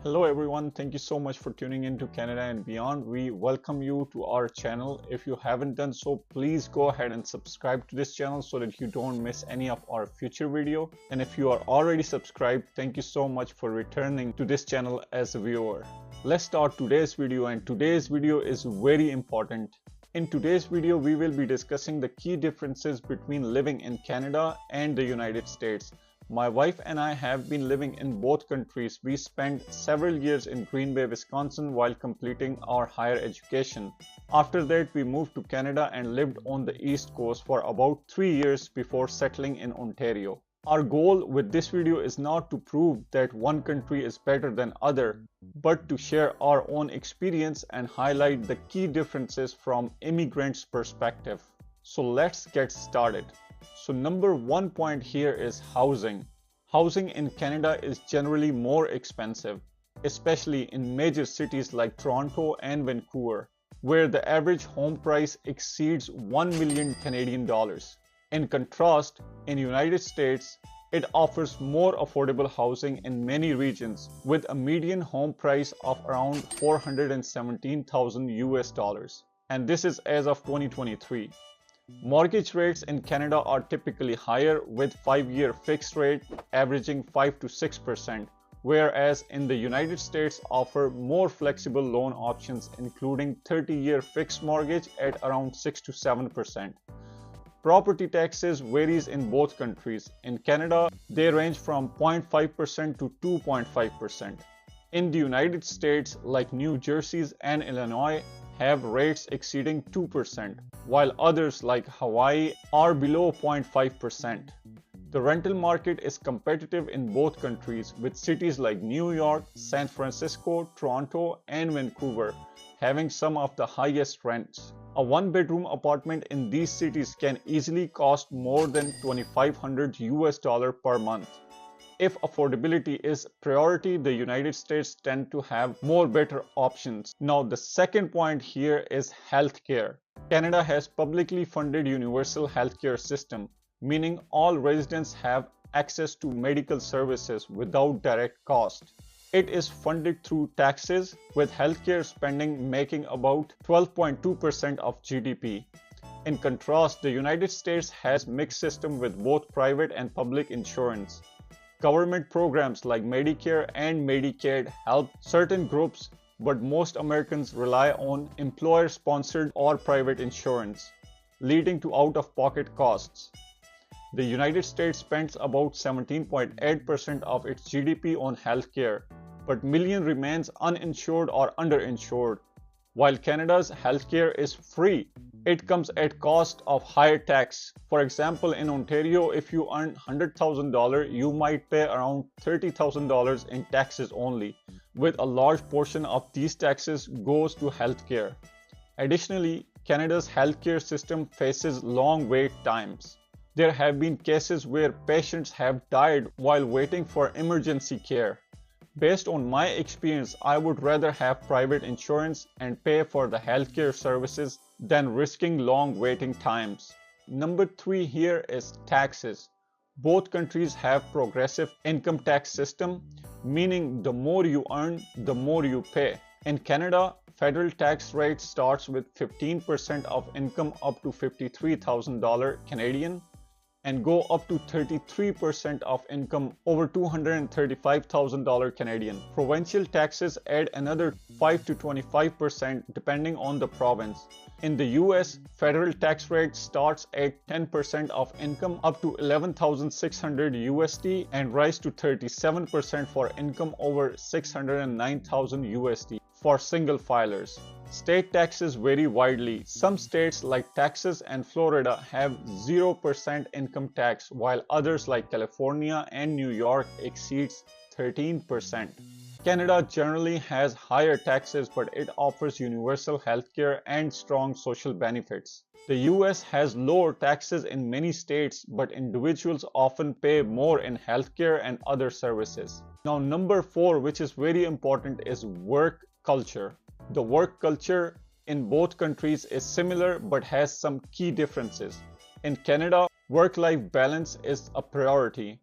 Hello everyone, thank you so much for tuning in to Canada and Beyond. We welcome you to our channel. If you haven't done so, please go ahead and subscribe to this channel so that you don't miss any of our future video. And if you are already subscribed, thank you so much for returning to this channel as a viewer. Let's start today's video, and today's video is very important. In today's video, we will be discussing the key differences between living in Canada and the United States. My wife and I have been living in both countries. We spent several years in Green Bay, Wisconsin while completing our higher education. After that, we moved to Canada and lived on the East Coast for about 3 years before settling in Ontario. Our goal with this video is not to prove that one country is better than other, but to share our own experience and highlight the key differences from immigrants' perspective. So let's get started. So number one point here is housing. Housing in Canada is generally more expensive, especially in major cities like Toronto and Vancouver, where the average home price exceeds 1 million Canadian dollars. In contrast, in United States, it offers more affordable housing in many regions with a median home price of around $417,000 US, and this is as of 2023. Mortgage rates in Canada are typically higher, with 5-year fixed rate averaging 5 to 6%, whereas in the United States offer more flexible loan options including 30-year fixed mortgage at around 6 to 7%. Property taxes varies in both countries. In Canada, they range from 0.5% to 2.5%. In the United States, like New Jersey and Illinois, have rates exceeding 2%, while others like Hawaii are below 0.5%. The rental market is competitive in both countries, with cities like New York, San Francisco, Toronto, and Vancouver having some of the highest rents. A one-bedroom apartment in these cities can easily cost more than $2,500 US per month. If affordability is priority, the United States tend to have more better options. Now, the second point here is healthcare. Canada has publicly funded universal healthcare system, meaning all residents have access to medical services without direct cost. It is funded through taxes, with healthcare spending making about 12.2% of GDP. In contrast, the United States has mixed system with both private and public insurance. Government programs like Medicare and Medicaid help certain groups, but most Americans rely on employer-sponsored or private insurance, leading to out-of-pocket costs. The United States spends about 17.8% of its GDP on healthcare, but millions remains uninsured or underinsured. While Canada's healthcare is free, it comes at cost of higher tax. For example, in Ontario, if you earn $100,000, you might pay around $30,000 in taxes only, with a large portion of these taxes goes to healthcare. Additionally, Canada's healthcare system faces long wait times. There have been cases where patients have died while waiting for emergency care. Based on my experience, I would rather have private insurance and pay for the healthcare services than risking long waiting times. Number 3 here is taxes. Both countries have progressive income tax system, meaning the more you earn, the more you pay. In Canada, federal tax rate starts with 15% of income up to $53,000 Canadian and go up to 33% of income over $235,000 Canadian. Provincial taxes add another 5 to 25% depending on the province. In the US, federal tax rate starts at 10% of income up to $11,600 USD and rise to 37% for income over $609,000 USD for single filers. State taxes vary widely. Some states like Texas and Florida have 0% income tax, while others like California and New York exceeds 13%. Canada generally has higher taxes, but it offers universal healthcare and strong social benefits. The US has lower taxes in many states, but individuals often pay more in healthcare and other services. Now, number 4, which is very important, is work culture. The work culture in both countries is similar but has some key differences. In Canada, work-life balance is a priority.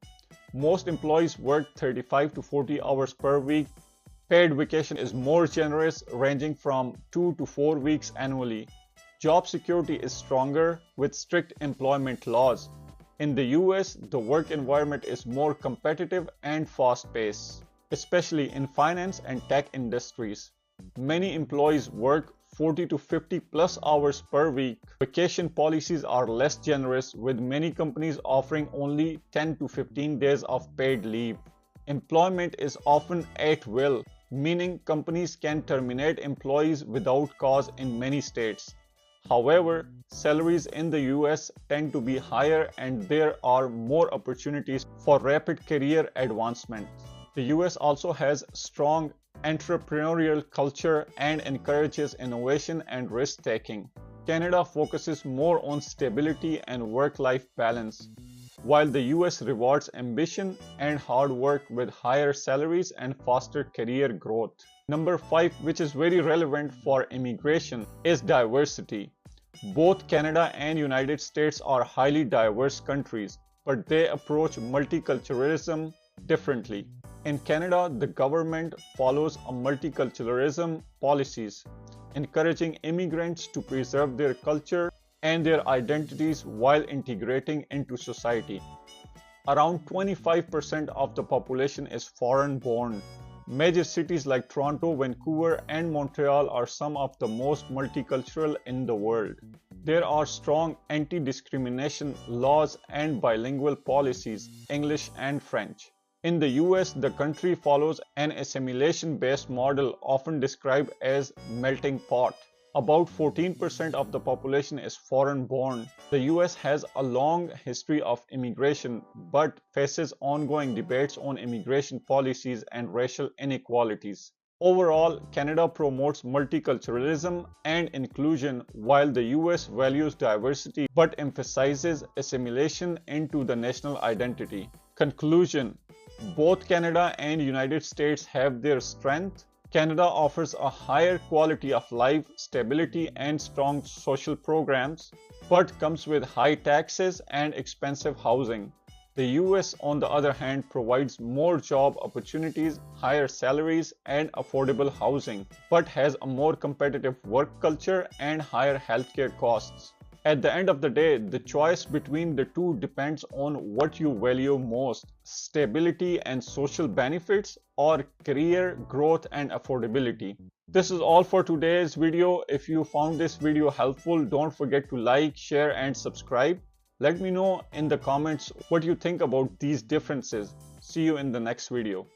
Most employees work 35 to 40 hours per week, Paid vacation is more generous, ranging from 2 to 4 weeks annually. Job security is stronger with strict employment laws. In the US, the work environment is more competitive and fast-paced, especially in finance and tech industries. Many employees work 40 to 50 plus hours per week. Vacation policies are less generous, with many companies offering only 10 to 15 days of paid leave. Employment is often at will, meaning companies can terminate employees without cause in many states. However, salaries in the US tend to be higher and there are more opportunities for rapid career advancement. The US also has strong entrepreneurial culture and encourages innovation and risk-taking. Canada focuses more on stability and work-life balance, while the US rewards ambition and hard work with higher salaries and faster career growth. Number 5, which is very relevant for immigration, is diversity. Both Canada and United States are highly diverse countries, but they approach multiculturalism differently. In Canada, the government follows a multiculturalism policies, encouraging immigrants to preserve their culture and their identities while integrating into society. Around 25% of the population is foreign-born. Major cities like Toronto, Vancouver, and Montreal are some of the most multicultural in the world. There are strong anti-discrimination laws and bilingual policies, English and French. In the US, the country follows an assimilation-based model often described as melting pot. About 14% of the population is foreign-born. The US has a long history of immigration but faces ongoing debates on immigration policies and racial inequalities. Overall, Canada promotes multiculturalism and inclusion while the US values diversity but emphasizes assimilation into the national identity. Conclusion: both Canada and United States have their strength. Canada offers a higher quality of life, stability, and strong social programs, but comes with high taxes and expensive housing. The US, on the other hand, provides more job opportunities, higher salaries, and affordable housing, but has a more competitive work culture and higher healthcare costs. At the end of the day, the choice between the two depends on what you value most: stability and social benefits, or career growth and affordability. This is all for today's video. If you found this video helpful, don't forget to like, share, and subscribe. Let me know in the comments what you think about these differences. See you in the next video.